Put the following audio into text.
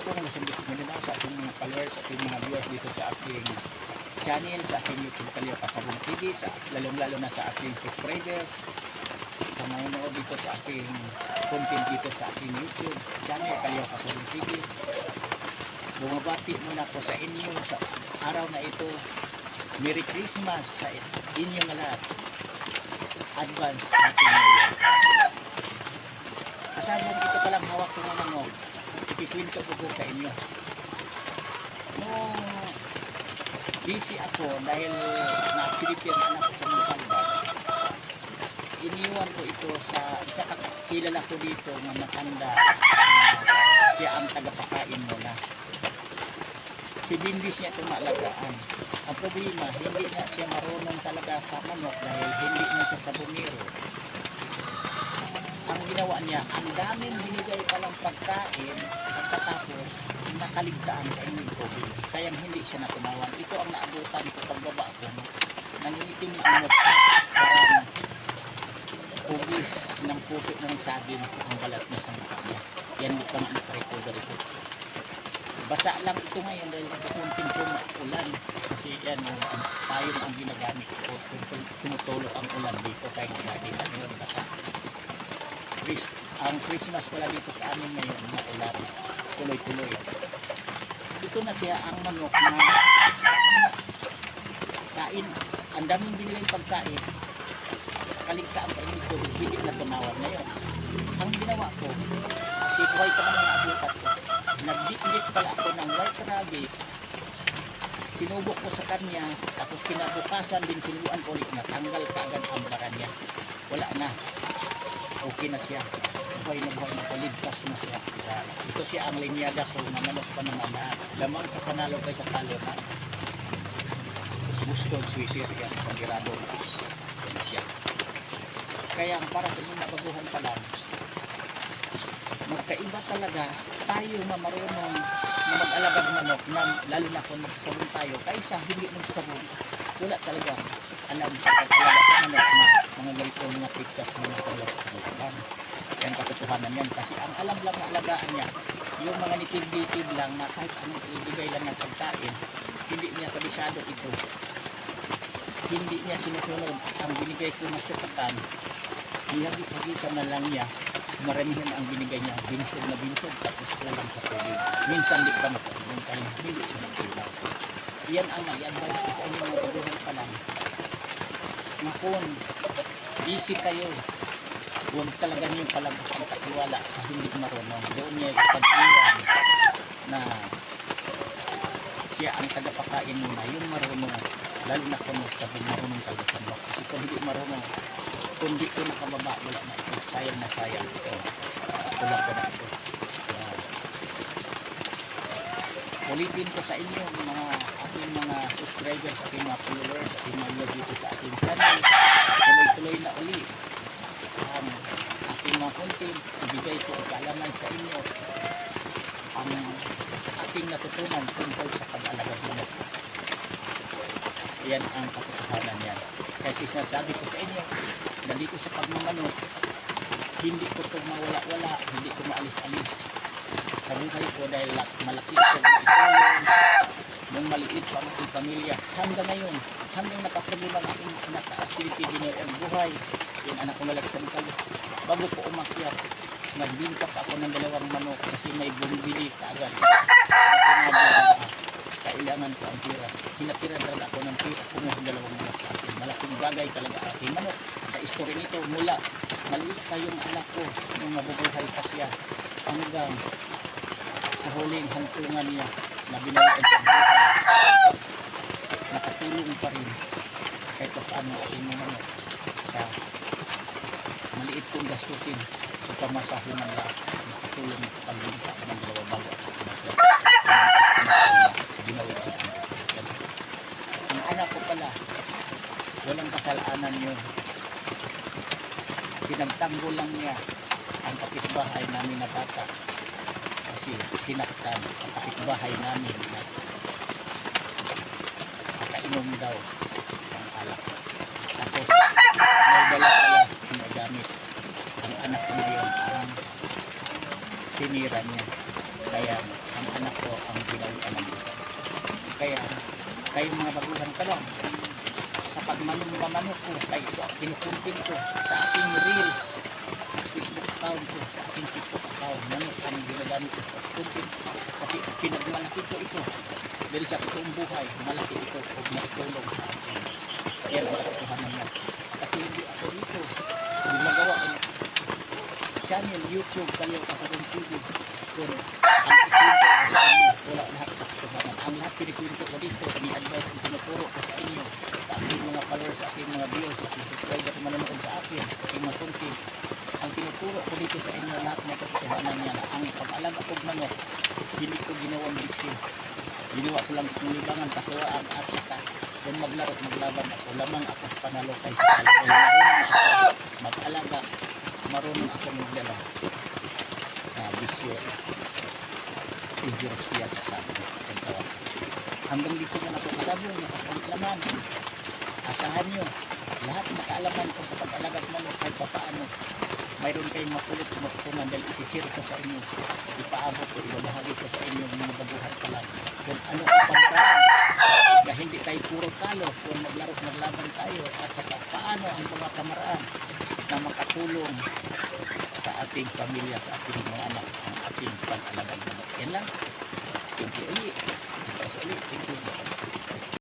Assalamualaikum, gusto minanaw sa ating mga followers, sa ating mga viewers dito sa ating channel, sa ating YouTube Kalyo Pasabong TV, lalong-lalo na sa ating subscriber, sa nanonood dito sa ating content dito sa ating YouTube channel, Kalyo Pasabong TV. Bumabati muna po sa inyo sa araw na ito. Merry Christmas sa inyong lahat. Advance Happy New Year. Kasabong ito palang hawak ko ng ano, ikikwento ko sa inyo. Nung busy ako dahil na-activity ang anak ko sa Mangkalban, iniwan ko ito sa isa kakilala ko dito na matanda na siya ang tagapakain muna. Si Bindis niya itong maalagaan. Ang problema, hindi na siya marunong talaga sa manok dahil hindi na siya sabungero. Ang ginawa niya, ang daming binigay palang pagkain pagkatapos nakaligtaan sa inyong tubig. Kaya hindi siya natunawan. Ito ang naabutan ko pagbaba ko. Nangingitim na ang mukha. Parang hugis ng puso ng saging ang balat niya sa mukha niya. Yan di pa nga nakarecover ito. Basa lang ito ngayon dahil nagkukunting ulan. Kasi yan, tayo ang ginagamit ko. Tumutulog ang ulan dito kaya nakakita nyo basa. Ang Christmas pala dito sa amin ngayon na ulan, tuloy-tuloy. Ito na siya ang manok na kain. Ang daming binili pagkain, kaligtaan pa ito, hindi na tumawan ngayon. Ang ginawa ko, kasi buhay pa naman naabutat ko, nag-bit pala ako ng white rabbit, sinubok ko sa kanya, tapos kinabukasan din sinubuan ko ulit na tanggal kaagad ang bara niya. Wala na. Okay na siya. Buhay na paligtas na siya. Ito siya ang linyaga ko na manok pa naman na lamang sa panalo kay sa talo na gusto sweeter yan pagirado. Yan siya. Kaya para sa mga baguhan pa lang, magkaiba talaga tayo na marunong na mag-alaga ng manok na lalo na kung magsasabon tayo kaysa hindi magsasabon. Wala talaga alam sa pag-alaga sa manok na mga ganito mga Texas na mga yan katotohanan yan kasi ang alam lang na alagaan niya yung mga nitid-nitid lang na kahit anong ibigay lang ng pagkain hindi niya kabisado ito, hindi niya sinusunod ang binigay ko na sukatan, ihagis-hagisan na lang niya, maramihan ang binigay niya, binsog na binsog tapos kulang sa tubig, minsan di pa nakulang kaya hindi siya nagkulang. Yan ang i-advise ko sa inyo mga baguhan pa lang na kung busy kayo, huwag talaga niyong palabas ang katiwala sa hindi marunong. Doon niya pag-iwan na siya ang tagapakain muna, yung marunong, lalo na kung marunong talaga sa mga. Kasi kung hindi marunong, kung di ko nakababa, wala na ito. Sayang na sayang ito. Kulang ko na ito. Ulitin ko sa inyo, mga ating mga subscribers, ating mga followers, ating mga views dito sa ating channel. Tuloy-tuloy na uli ang ating mga content, ibigay ko ang kaalaman sa inyo ang ating natutunan tungkol sa pag-alaga ng manok. Yan ang katotohanan yan. Kasi sinasabi ko sa inyo na dito sa pagmamanok, hindi ko ito mawala-wala, hindi ko maalis-alis sa buhay ko dahil malaki ko itulong nung maliit pa ang aking pamilya. Hanggang ngayon, hanggang nakaproblema ang aking naka-activity din ang buhay. Yung anak ko malaki sa Mangkalban. Bago ko umakyat, nagbinta pa ako ng 2 manok kasi may bumibili kaagad. Kailangan ko ang pira. Hinatira talaga ako ng pira. Kumuha 2 manok sa akin. Malaking bagay talaga aking manok. Sa story nito, mula maliit pa yung anak ko nung mabubuhay pa siya hanggang sa huling hantungan niya na binawian sa buhay. Nakatulong pa rin kahit paano aking manok sa maliit kong gastusin sa pamasahe ng lahat. Nakatulong sa pagbinta ng 2 bago at binawian sa buhay. Ang anak ko pala, walang kasalanan yun. Pinagtanggol lang niya ang kapitbahay namin na bata kasi sinaktan ang kapitbahay namin na nakainom daw ng alak. Tapos may dala pala na gamit ang anak ko ngayon ang tinira niya. Kaya ang anak ko ang ginawa ng buhay. Kaya kayong mga baguhan ka lang, sa pagmanong ko, kaya ito ang kinukuntin ko sa aking reels, Facebook account ko, sa aking TikTok account, manok ang ginagamit ko sa content. Kasi pinagmalaki ko ito dahil sa totoong buhay, malaki ito o matulog sa akin. Kaya ang katotohanan yan. Kasi hindi ako dito gumagawa ng channel, YouTube, kayo, Kasarong TV. Kung ang ikwento ko sa inyo, wala lahat sa katotohanan. Ang lahat pinikwento ko dito, ni-advise ko, tinuturo ko sa inyo, sa aking mga followers, sa aking mga viewers, sa aking subscriber, manonood sa akin, sa aking mga content. Ang tinuturo ko dito sa inyo, lahat ng katotohanan niya na ang pag-alaga ko manok, hindi ko ginawang bisyo. Ginawa ko lang kung libangan, katuwaan at saka kung maglaro, maglaban ako, lamang ako sa panalo kay marunong ako mag-alaga, marunong ako magdala sa bisyo. Idiot siya sa sabi. Hanggang dito na ako kasabong, nakakulit naman. Asahan nyo, lahat na kaalaman ko sa pag-alaga ng manok kahit papaano. Mayroon kayong makulit matutunan dahil isisir ko sa inyo. Ipaabot ko, ibabahagi ko sa inyo mga babuhay pa lang. Kung ano ang pamaraan na hindi tayo puro talo, kung maglaro, maglaban tayo, at saka paano ang mga kamaraan na makatulong sa ating pamilya, sa ating mga anak, ang ating pag-alaga ng manok. Yan lang. Thank you ulit. Thank you.